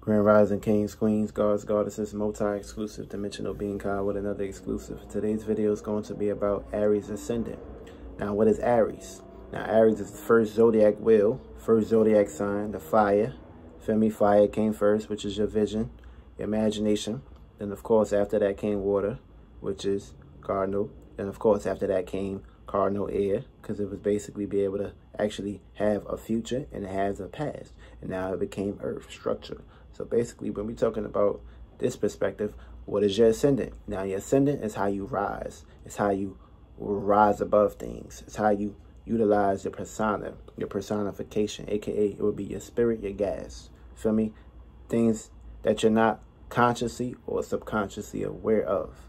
Grand Rising Kings, Queens, Gods, Goddesses, multi-exclusive dimensional being kind with another exclusive. Today's video is going to be about Aries Ascendant. Now, what is Aries? Now, Aries is the first zodiac wheel, first zodiac sign, the fire. Feel me? Fire came first, which is your vision, your imagination. Then, of course, after that came water, which is cardinal. Then, of course, after that came cardinal air, because it was basically be able to actually have a future and it has a past. And now it became earth, structure. So basically, when we're talking about this perspective, what is your ascendant? Now, your ascendant is how you rise. It's how you rise above things. It's how you utilize your persona, your personification, aka it would be your spirit, your gas. Feel me? Things that you're not consciously or subconsciously aware of.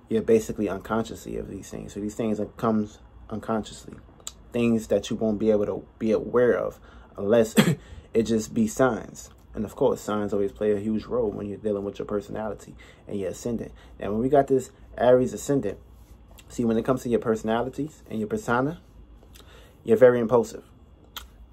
You're basically unconsciously of these things. So these things comes unconsciously. Things that you won't be able to be aware of unless it just be signs. And of course, signs always play a huge role when you're dealing with your personality and your ascendant. Now, when we got this Aries ascendant, see, when it comes to your personalities and your persona, you're very impulsive.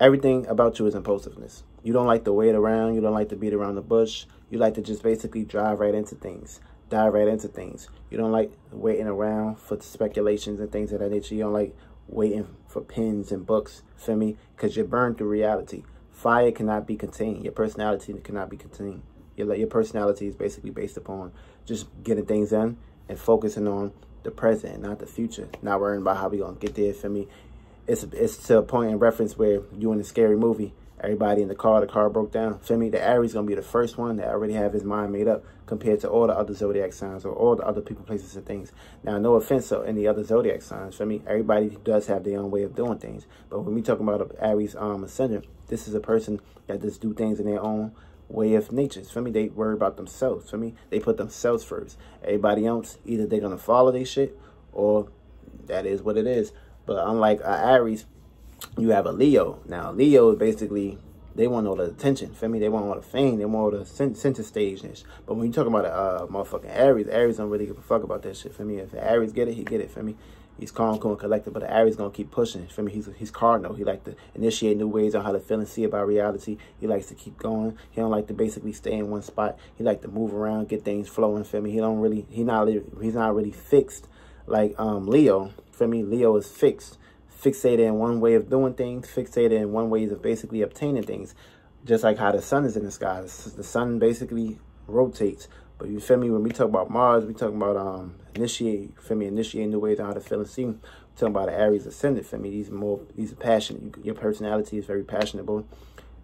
Everything about you is impulsiveness. You don't like to wait around. You don't like to beat around the bush. You like to just basically drive right into things, dive right into things. You don't like waiting around for speculations and things of that nature. You don't like waiting for pens and books, feel me? Because you're burned through reality. Fire cannot be contained. Your personality cannot be contained. Your personality is basically based upon just getting things done and focusing on the present, not the future. Not worrying about how we gonna get there. For me, it's to a point in reference where you in a scary movie. Everybody in the car broke down. Feel me? The Aries gonna be the first one that already have his mind made up compared to all the other zodiac signs or all the other people, places, and things. Now, no offense to any other zodiac signs. For me, everybody does have their own way of doing things. But when we talking about an Aries ascendant, this is a person that just do things in their own way of nature. For me, they worry about themselves. For me, they put themselves first. Everybody else, either they're gonna follow their shit or that is what it is. But unlike Aries, you have a Leo. Now, Leo is basically, they want all the attention. Feel me? They want all the fame. They want all the center stage-ness. But when you talk about a motherfucking Aries don't really give a fuck about that shit. For me, if the Aries get it, he get it. For me, he's calm, cool, and collected. But the Aries gonna keep pushing. For me, he's cardinal. He like to initiate new ways on how to feel and see about reality. He likes to keep going. He don't like to basically stay in one spot. He like to move around, get things flowing. For me, he's not really fixed like Leo. For me, Leo is fixed. Fixated in one way of doing things, fixated in one way of basically obtaining things. Just like how the sun is in the sky. The sun basically rotates. But you feel me, when we talk about Mars, we talking about initiate new ways on how to feel and see. We're talking about the Aries ascendant. For me, these are passionate. Your personality is very passionate.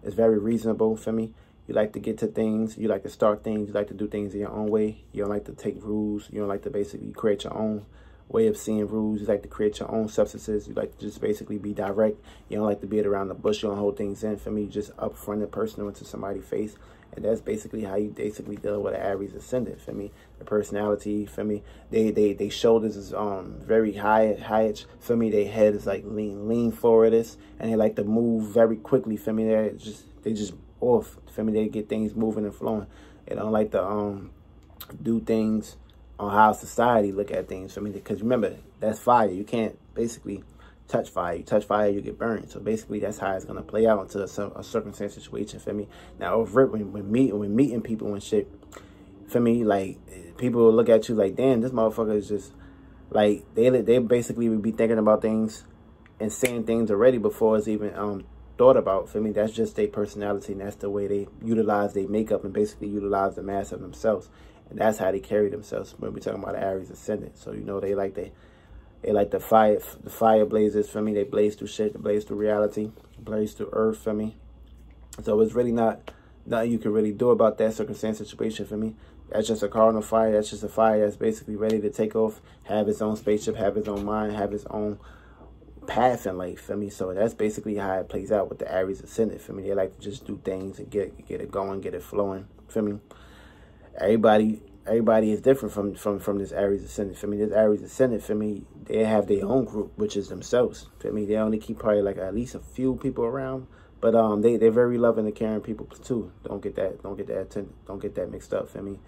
It's very reasonable. For me, you like to get to things, you like to start things, you like to do things in your own way. You don't like to take rules, you don't like to basically create your own way of seeing rules. You like to create your own substances. You like to just basically be direct. You don't like to beat around the bush. You don't hold things in. For me, you just upfront and personal into somebody's face. And that's basically how you basically deal with an Aries ascendant. For me, the personality, for me, they shoulders is very high. For me, their head is like lean forward, and they like to move very quickly. For me, they just off. For me, they get things moving and flowing. They don't like to do things on how society look at things. For me, because remember, that's fire. You can't basically touch fire. You touch fire, you get burned. So basically, that's how it's gonna play out into a circumstance situation. For me, now when meeting people and shit, for me, like, people will look at you like, damn, this motherfucker is just like, they basically would be thinking about things and saying things already before it's even thought about. For me, that's just their personality, and that's the way they utilize their makeup and basically utilize the mass of themselves. And that's how they carry themselves when we're talking about Aries ascendant. So, you know, they like the fire blazes. For me, they blaze through shit, they blaze through reality, blaze through earth. For me, so it's really nothing you can really do about that circumstance situation. For me, that's just a cardinal fire. That's just a fire that's basically ready to take off, have its own spaceship, have its own mind, have its own path in life. For me, so that's basically how it plays out with the Aries ascendant. For me, they like to just do things and get it going, get it flowing. For me, everybody is different from this Aries ascendant. For me, this Aries ascendant, for me, they have their own group, which is themselves. For me, they only keep probably like at least a few people around, but they're very loving and caring people too. Don't get that mixed up. For me,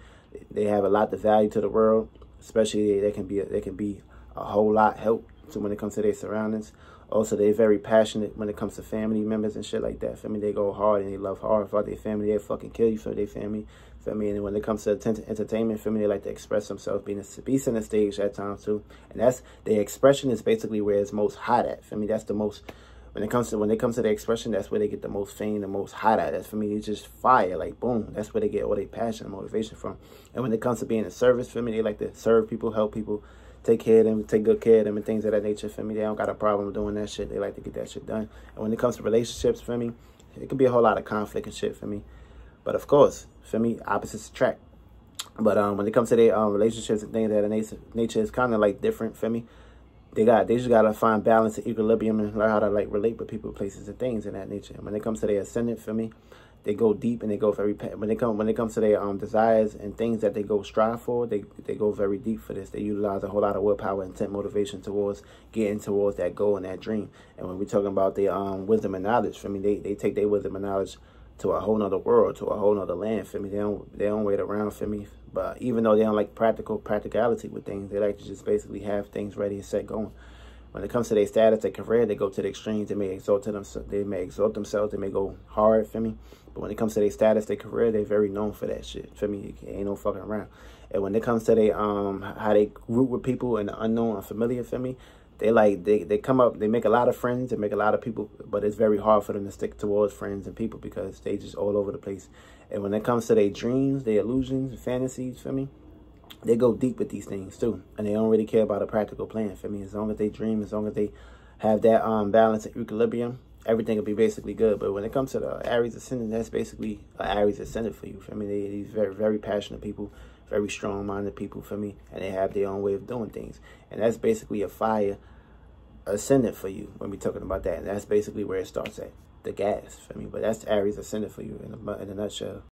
they have a lot to value to the world, especially they can be a whole lot help to when it comes to their surroundings. Also, they're very passionate when it comes to family members and shit like that. Feel me? They go hard and they love hard for their family. They fucking kill you for their family. Feel me? And when it comes to entertainment, feel me? They like to express themselves, be center stage at times too. And that's the expression is basically where it's most hot at. Feel me? That's the most when it comes to the expression. That's where they get the most fame, the most hot at. That's for me. It's just fire, like boom. That's where they get all their passion and motivation from. And when it comes to being in service, for me, they like to serve people, help people, take care of them, take good care of them, and things of that nature. For me, they don't got a problem doing that shit. They like to get that shit done. And when it comes to relationships, for me, it can be a whole lot of conflict and shit for me. But of course, for me, opposites attract. But when it comes to their relationships and things of that nature, is kind of like different for me. They just gotta find balance and equilibrium and learn how to like relate with people, places, and things in that nature. And when it comes to their ascendant, for me, they go deep and they go very when it comes to their desires and things that they go strive for. They go very deep for this. They utilize a whole lot of willpower, intent, motivation towards getting towards that goal and that dream. And when we're talking about their wisdom and knowledge, for me, they take their wisdom and knowledge to a whole nother world, to a whole nother land. For me, they don't wait around for me. But even though they don't like practicality with things, they like to just basically have things ready and set going. When it comes to their status, their career, they go to the extremes. They may exalt themselves. They may go hard for me. But when it comes to their status, their career, they're very known for that shit. For me, ain't no fucking around. And when it comes to their how they root with people and the unknown, unfamiliar, for me, they come up, they make a lot of friends, they make a lot of people, but it's very hard for them to stick towards friends and people because they just all over the place. And when it comes to their dreams, their illusions, fantasies, for me, they go deep with these things too, and they don't really care about a practical plan. For me, as long as they dream, as long as they have that balance and equilibrium, everything will be basically good. But when it comes to the Aries Ascendant, that's basically an Aries Ascendant for you. For me, these very, very passionate people, very strong-minded people, for me, and they have their own way of doing things. And that's basically a fire Ascendant for you when we're talking about that. And that's basically where it starts at, the gas, for me. But that's Aries Ascendant for you in a nutshell.